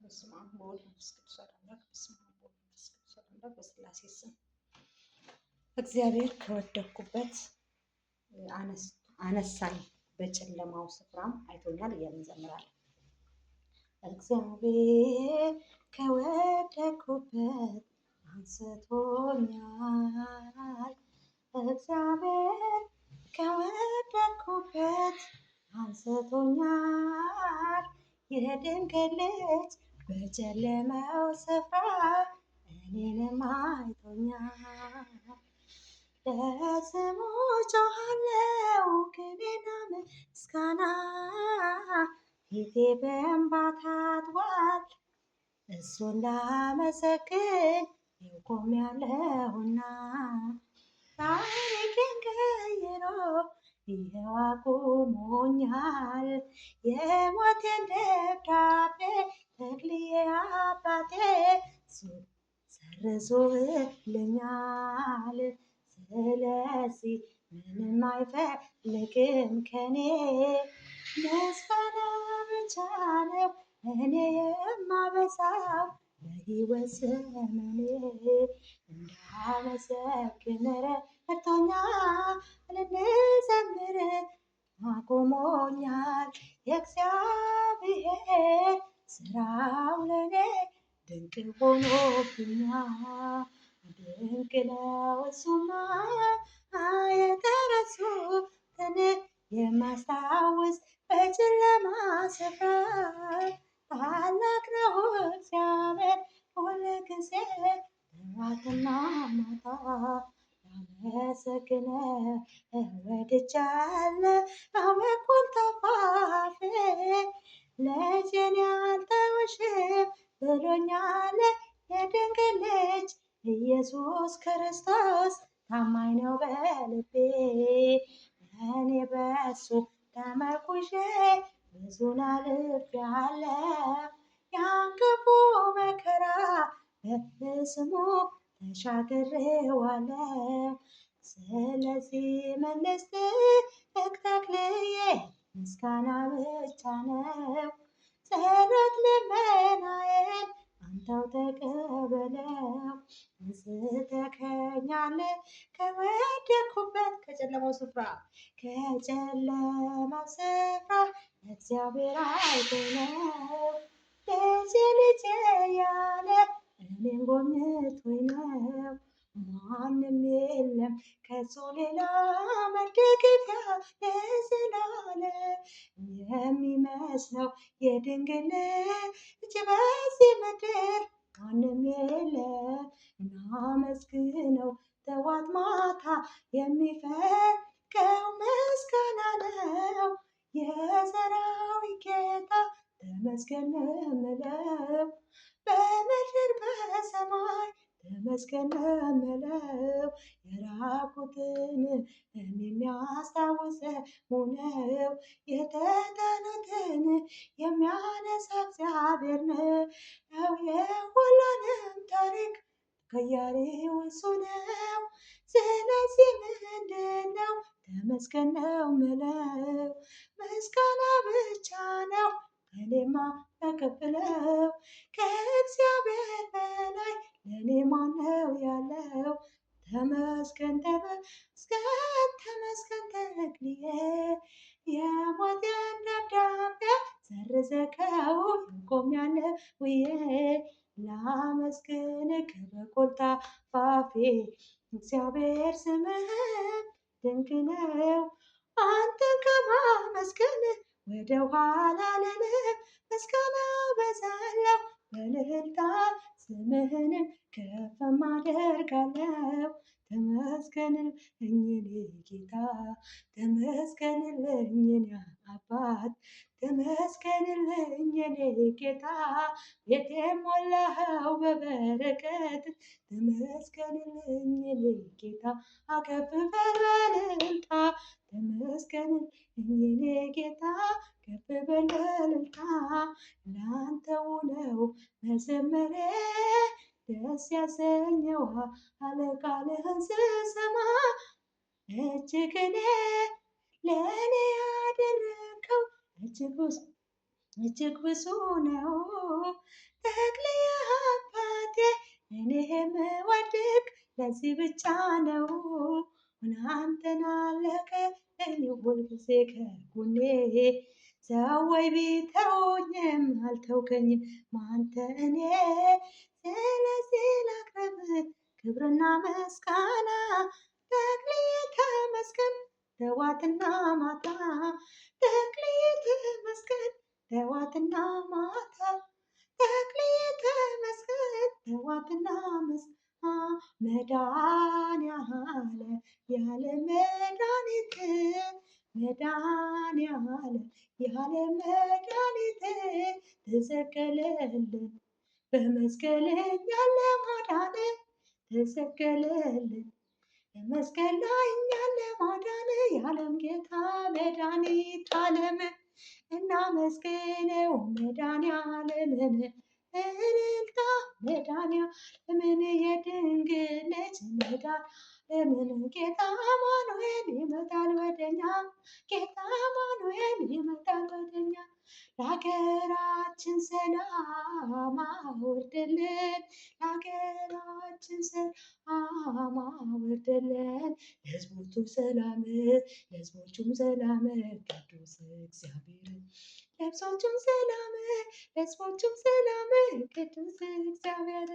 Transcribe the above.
በስመ አብ ወወልድ ወመንፈስ ቅዱስ አሐዱ አምላክ። በስመ አብ ወወልድ ወመንፈስ ቅዱስ አሐዱ አምላክ። በሥላሴ ስም እግዚአብሔር ከወደቅኩበት አነሳኝ፣ በጨለማው ስፍራም አይቶኛል እያልን እንዘምራለን። እግዚአብሔር ከወደቅኩበት አንስቶኛል። እግዚአብሔር ከወደቅኩበት አንስቶኛል። የድንግል ልጅ በጨለማው ስፍራ እኔንም አይቶኛል። ለስሙ ጮኻለሁ ክብርና ምስጋና፣ ፊቴ በእንባ ታጥቧል እሱን ላመሰግን ቆሜያለሁና። ታሪኬን ቀይሮ ይኸው አቁሞኛል። የሞቴን ደብዳቤ ተክልዬ አባቴ ሰርዞልኛል። ስለዚህ ምንም አይፈልግም ከኔ፣ ምስጋና ብቻ ነው እኔ የማበዛው። በሕይወት ዘመኔ እንዳመሰግን ረድቶኛል። ልዘምር አቁሞኛል። የእግዚአብሔር ስራው ለኔ ድንቅ ሆኖብኛል። ድንቅ ነው እሱማ፣ የተረሱትን የማስታውስ በጨለማ ስፍራ። ታላቅ ነው እግዚአብሔር ሁልጊዜ ጠዋትና ማታ። ላመሰግነው ወድጃለሁ በኩል ተፋፌ። ልጄን ያልተውሽም ብሎኛል የድንግል ልጅ ኢየሱስ ክርስቶስ። ታማኝ ነው በልቤ እኔ በሱ ተመርኩዤ ብዙን አልፌአለሁ። ያን ክፉ መከራ በስሙ ተሻግሬዋለሁ። ስለዚህ ምን ልስጥህ ተክልዬ፣ ምስጋና ብቻ ነው። ጸሎት ልመናዬን አንተው ተቀበለው። አንስተኸኛል ከወደቅኩበት ከጨለማው ስፍራ እግዚአብሔር አይቶኛል። ልጄ ያለ እኔን ጎብኝቶኝ ነው። ማንም የለም ከሱ ሌላ መደገፊያ ለዘላለም የሚመስለው የድንግል ልጅ በዚህ ምድር ማንም የለም። እናመስግነው ጠዋት ማታ የሚፈልቀው ምስጋና ነው። የሰራዊት ጌታ ተመስገን እምለው፣ በምድር በሰማይ ተመስገን እምለው። የራቁትን የሚያስታውስ ነው፣ የተጣሉትን የሚያነሳ እግዚአብሔር ነው። የሁሉንም ታሪክ ቀያሪው እሱ ነው። ስለዚህ ምንድን ነው ተመስገን ነው የምለው። ምስጋና ብቻ ነው ከኔማ ተቀብለው። ከእግዚአብሔር በላይ ለእኔ ማነው ያለው? ተመስገን ተመስገን ተመስገን ተክልዬ፣ የሞቴን ደብዳቤ ሰርዘኸው ቆሜያለሁ ውዬ። ላመስግንህ በኮልታፋ እግዚአብሔር ስምህን ድንቅ ነው። አንተን ከማመስገን ወደ ኋላ አልልም። ምስጋና አበዛለሁ በእልልታ ስምህንም ከፍ አደርጋለሁ። ተመስገንልኝ የኔ ጌታ፣ ተመስገንልኝ የኔ አባት፣ ተመስገንልኝ የኔ ጌታ። ቤቴን ሞላኸው በበረከት፣ ተመስገንልኝ የኔ ጌታ። ከፍ በል በእልልታ ተመስገንልኝ የኔ ጌታ፣ ከፍ በል በእልልታ። ላንተው ነው መዘመሬ ደስ ያሰኘዋል ቃልህን ስሰማ። እጅግ ለእኔ ያደረገው እጅግ ብዙ ነው። ለዚህ ብቻ ነው አንተን አለቀኝ ሁልጊዜ ከጎኔ ሰዎች ቢተውኝም አልተውከኝም አንተ እኔ ስለዚህ ላቅርብ ክብርና ምስጋና ተክልዬ ተመስገን ጠዋትና ማታ ተክልዬ ተመስገን ጠዋትና ማታ ተክልዬ ተመስገን ጠዋትና ማታ መድኃኒዓለም የዓለም መድኃኒት መድኃኒዓለም የዓለም መድኃኒት ተሰቀለልን በመስቀል እኛን ለማዳን ተሰቀለልን በመስቀል ላይ እኛን ለማዳን የዓለም ጌታ መድኃኒተ ዓለም እናመስግነው መድኃኒዓለምን እልልታ መድኃኒዓለምን የድንግል ልጅ መድኃኒዓለምን ጌታ አማኑኤል ይመጣል ወደኛ ጌታ አማኑኤል ይመጣል ወደኛ ለሀገራችን ሰላም አውርድልን ለሀገራችን ሰላም አውርድልን ለሕዝቦቹም ሰላም ለሕዝቦቹም ሰላም ቅዱስ እግዚአብሔር ለሕዝቦቹም ሰላም ለሕዝቦቹም ሰላም ቅዱስ እግዚአብሔር